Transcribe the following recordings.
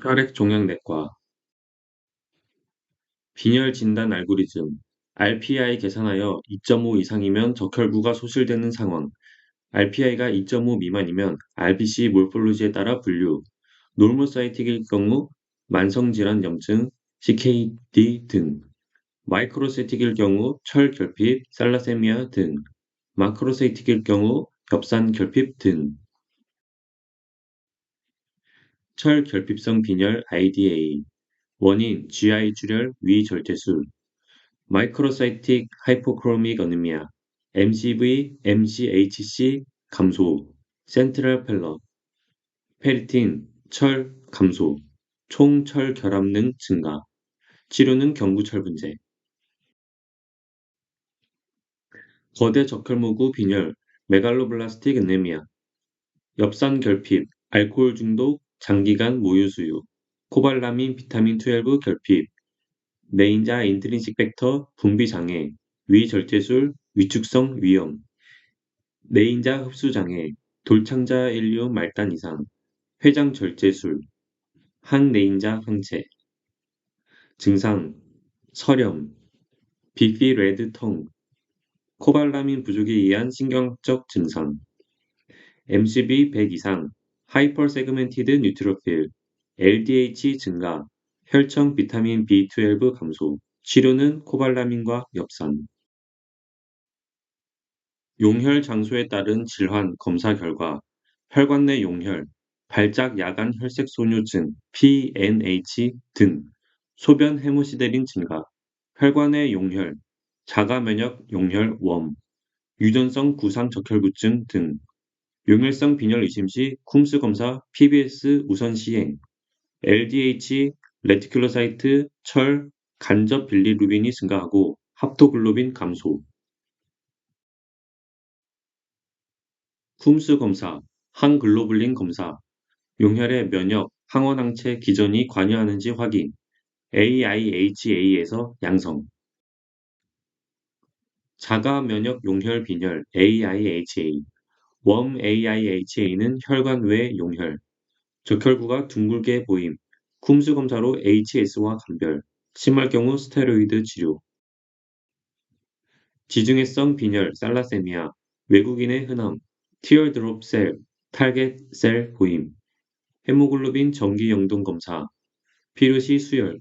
혈액종양내과, 빈혈 진단 알고리즘, RPI 계산하여 2.5 이상이면 적혈구가 소실되는 상황, RPI가 2.5 미만이면 RBC 몰폴로지에 따라 분류, 노르모사이틱일 경우 만성질환 염증, CKD 등, 마이크로사이틱일 경우 철결핍, 살라세미아 등, 마크로사이틱일 경우 엽산결핍 등, 철결핍성 빈혈 IDA, 원인 GI 출혈 위절제술, 마이크로사이틱 하이포크로믹 어니미아, MCV, MCHC 감소, 센트럴 펠러, 페리틴, 철 감소, 총철 결합능 증가, 치료는 경구철분제, 거대 적혈모구 빈혈, 메갈로블라스틱 에네미아, 엽산 결핍, 알코올 중독, 장기간 모유수유, 코발라민 비타민 12 결핍, 내인자 인트린식 팩터 분비 장애, 위절제술, 위축성 위염, 내인자 흡수 장애, 돌창자 일륨 말단 이상, 회장 절제술, 항내인자 항체, 증상, 설염, 비피 레드 텅, 코발라민 부족에 의한 신경적 증상, MCV 100 이상, 하이퍼 세그멘티드 뉴트로필, LDH 증가, 혈청 비타민 B12 감소, 치료는 코발라민과 엽산. 용혈 장소에 따른 질환 검사 결과, 혈관 내 용혈, 발작 야간 혈색 손유증, PNH 등, 소변 헤모시데린 증가, 혈관 내 용혈, 자가 면역 용혈 웜, 유전성 구상 적혈구증 등, 용혈성 빈혈 의심 시 쿰스 검사 PBS 우선 시행, LDH, 레티큘로사이트, 철, 간접 빌리루빈이 증가하고 합토글로빈 감소, 쿰스 검사, 항글로불린 검사, 용혈의 면역, 항원항체 기전이 관여하는지 확인, AIHA에서 양성, 자가 면역 용혈 빈혈 AIHA, 웜 AIHA는 혈관 외 용혈, 적혈구가 둥글게 보임, 쿰스 검사로 HS와 감별, 심할 경우 스테로이드 치료, 지중해성 빈혈 살라세미아, 외국인의 흔함, 티어드롭 셀, 타겟 셀 보임, 헤모글로빈 정기 영동 검사, 필요시 수혈,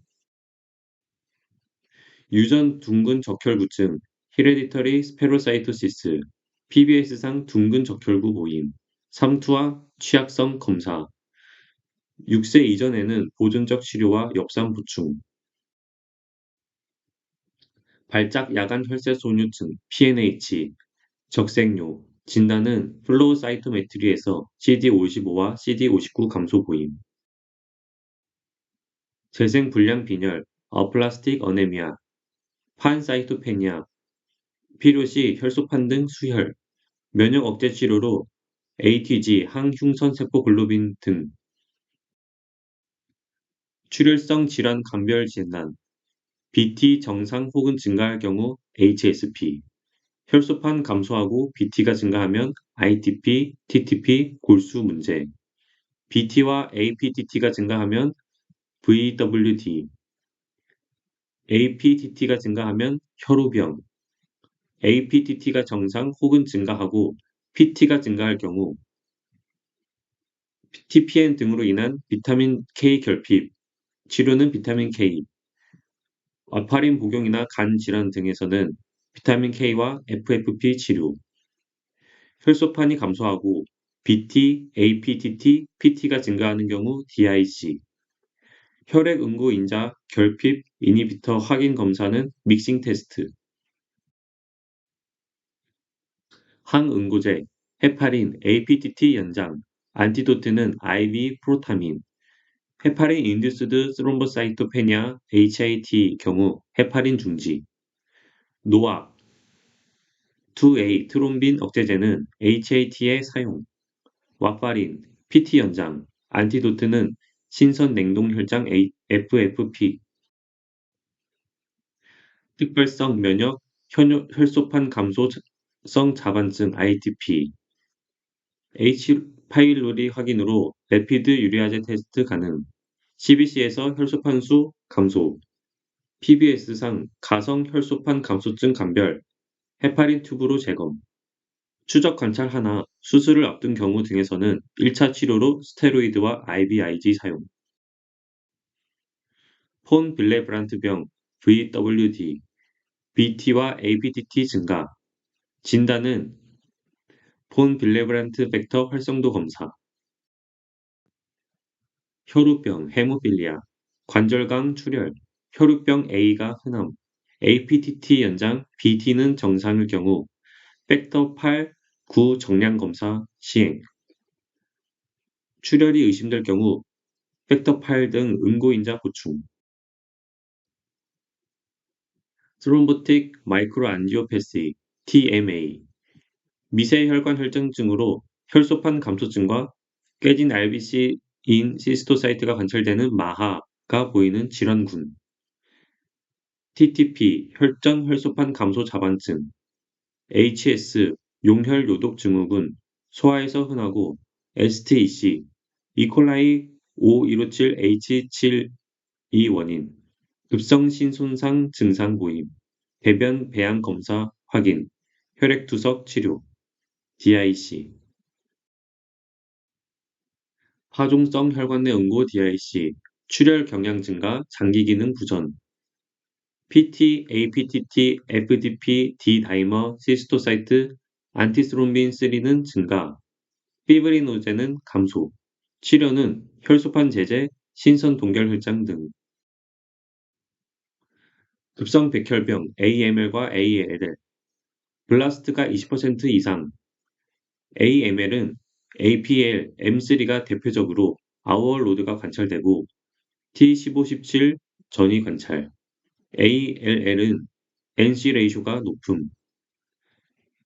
유전 둥근 적혈구증, 히레디터리 스페로사이토시스, PBS상 둥근 적혈구 모임, 삼투와 취약성 검사, 6세 이전에는 보존적 치료와 엽산 보충, 발작 야간 혈색 손유증, PNH, 적색뇨, 진단은 플로우 사이토메트리에서 CD55와 CD59 감소 보임, 재생 불량 빈혈, 어플라스틱 어네미아, 판사이토페니아, 필요시 혈소판 등 수혈, 면역 억제 치료로 ATG, 항흉선세포 글로빈 등, 출혈성 질환 감별 진단, BT 정상 혹은 증가할 경우 HSP, 혈소판 감소하고 BT가 증가하면 ITP, TTP, 골수 문제, BT와 APTT가 증가하면 VWD, APTT가 증가하면 혈우병, APTT가 정상 혹은 증가하고 PT가 증가할 경우 TPN 등으로 인한 비타민 K 결핍, 치료는 비타민 K, 와파린 복용이나 간 질환 등에서는 비타민 K와 FFP 치료, 혈소판이 감소하고 BT, APTT, PT가 증가하는 경우 DIC, 혈액 응고 인자 결핍 이니비터 확인 검사는 믹싱 테스트, 항응고제, 헤파린, APTT 연장, 안티도트는 IV 프로타민, 헤파린 인듀스드 스롬보사이토페니아 HIT 경우 헤파린 중지, 노악, 2A 트롬빈 억제제는 HAT의 사용, 와파린, PT 연장, 안티도트는 신선 냉동 혈장 FFP, 특별성 면역 혈소판 감소성 자반증 ITP, H 파일로리 확인으로 레피드 유리아제 테스트 가능, CBC에서 혈소판 수 감소, PBS상 가성 혈소판 감소증 감별, 헤파린 튜브로 재검, 추적 관찰 하나, 수술을 앞둔 경우 등에서는 1차 치료로 스테로이드와 IVIG 사용, 폰 빌레브란트병 VWD, BT와 ABTT 증가, 진단은 폰 빌레브란트 벡터 활성도 검사, 혈우병 헤모필리아, 관절강 출혈, 혈우병 A가 흔함, APTT 연장 BT는 정상일 경우 팩터 8, 9 정량 검사 시행, 출혈이 의심될 경우 팩터 8 등 응고인자 보충, 트롬보틱 마이크로안지오패시 TMA, 미세혈관 혈증증으로 혈소판 감소증과 깨진 RBC인 시스토사이트가 관찰되는 마하가 보이는 질환군, TTP 혈전 혈소판 감소 자반증, HS 용혈 요독 증후군 소아에서 흔하고 STEC 이콜라이 5157H7이 원인, 급성신 손상 증상 보임, 대변 배양 검사 확인, 혈액투석 치료, DIC, 파종성 혈관 내 응고 DIC, 출혈 경향 증가, 장기 기능 부전, PT, APTT, FDP, D다이머, 시스토사이트, 안티스롬빈 3는 증가, 피브리노제는 감소, 치료는 혈소판 제제, 신선 동결혈장 등, 급성 백혈병 AML과 ALL, 블라스트가 20% 이상, AML은 APL, M3가 대표적으로 아워로드가 관찰되고 T1517 전이 관찰, ALL은 NC 레이쇼가 높음,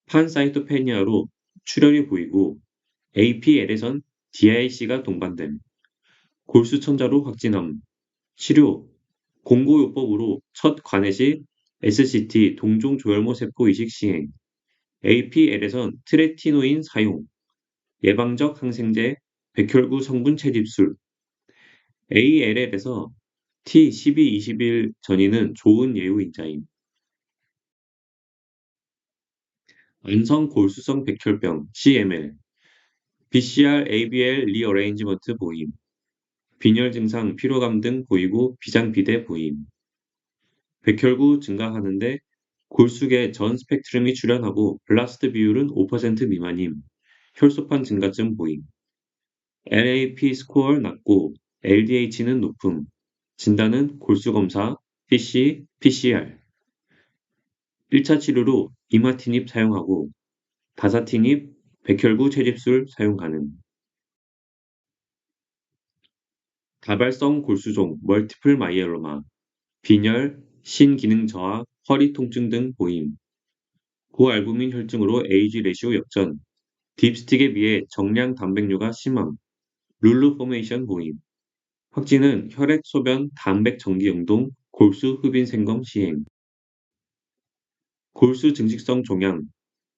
판사이토페니아로 출혈이 보이고 APL에선 DIC가 동반됨, 골수천자로 확진함, 치료, 공고요법으로 첫 관해 SCT 동종조혈모 세포 이식 시행, APL에선 트레티노인 사용, 예방적 항생제, 백혈구 성분 채집술, ALL에서 T1221 전이는 좋은 예후 인자임. 안성 골수성 백혈병 CML, BCR ABL 리어레인지먼트 보임, 빈혈 증상 피로감 등 보이고 비장비대 보임, 백혈구 증가하는데 골수계 전 스펙트럼이 출현하고 블라스트 비율은 5% 미만임, 혈소판 증가증 보임, LAP 스코어 낮고 LDH는 높음, 진단은 골수검사, PC, PCR, 1차 치료로 이마티닙 사용하고 다사티닙, 백혈구 채집술 사용 가능, 다발성 골수종 멀티플 마이엘로마, 빈혈, 신기능 저하, 허리 통증 등 보임, 고알부민 혈증으로 에이지 레시오 역전, 딥스틱에 비해 정량 단백뇨가 심함, 룰루 포메이션 보임, 확진은 혈액 소변 단백 정기 영동, 골수 흡인 생검 시행, 골수 증식성 종양,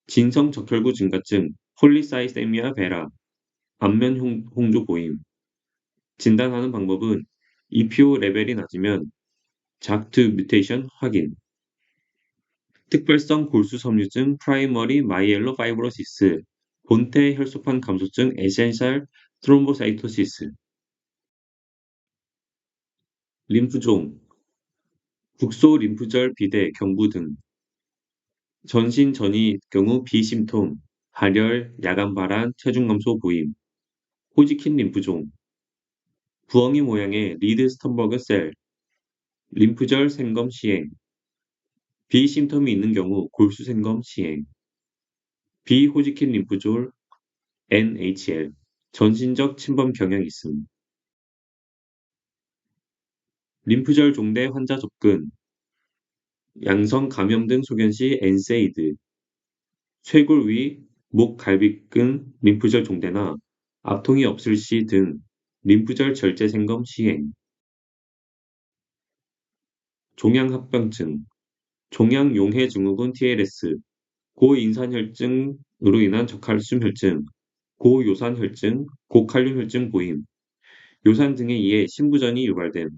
진성 적혈구 증가증, 폴리사이세미아 베라, 안면 홍조 보임, 진단하는 방법은 EPO 레벨이 낮으면 작트 뮤테이션 확인, 특별성 골수 섬유증 프라이머리 마이엘로 파이브로시스, 본태 혈소판 감소증 에센셜 트롬보사이토시스, 림프종, 국소 림프절 비대 경부 등, 전신 전이 경우 비심톰, 발열, 야간 발한, 체중 감소 보임, 호지킨 림프종, 부엉이 모양의 리드 스턴버그 셀, 림프절 생검 시행, 비심텀이 있는 경우 골수 생검 시행, 비호지킨 림프졸 NHL, 전신적 침범 경향 있음, 림프절 종대 환자 접근, 양성 감염 등 소견 시 엔세이드, 쇄골 위, 목 갈비근 림프절 종대나 압통이 없을 시 등 림프절 절제 생검 시행, 종양합병증, 종양용해 증후군 TLS, 고인산혈증으로 인한 저칼슘 혈증, 고요산 혈증, 고칼륨 혈증 보임, 요산 등에 의해 신부전이 유발됨.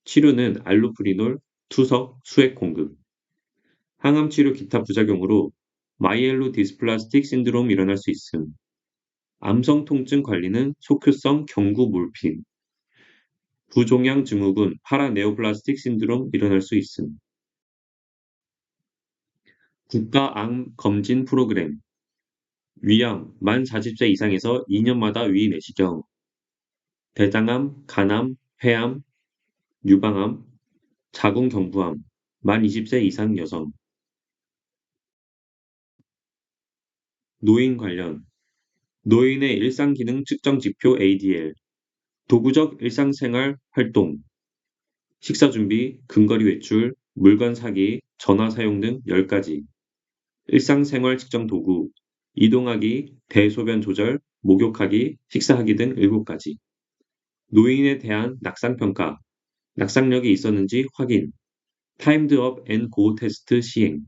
치료는 알로프리놀, 투석, 수액 공급. 항암 치료 기타 부작용으로 마이엘로 디스플라스틱 신드롬 일어날 수 있음. 암성 통증 관리는 속효성 경구 몰핀. 부종양 증후군 파라네오플라스틱 신드롬 일어날 수 있음. 국가 암 검진 프로그램. 위암 만 40세 이상에서 2년마다 위 내시경. 대장암, 간암, 폐암, 유방암, 자궁경부암 만 20세 이상 여성. 노인 관련. 노인의 일상기능 측정 지표 ADL. 도구적 일상생활 활동. 식사 준비, 근거리 외출, 물건 사기, 전화 사용 등 10가지. 일상생활 측정 도구. 이동하기, 대소변 조절, 목욕하기, 식사하기 등 7가지. 노인에 대한 낙상평가. 낙상력이 있었는지 확인. 타임드 업 앤 고 테스트 시행.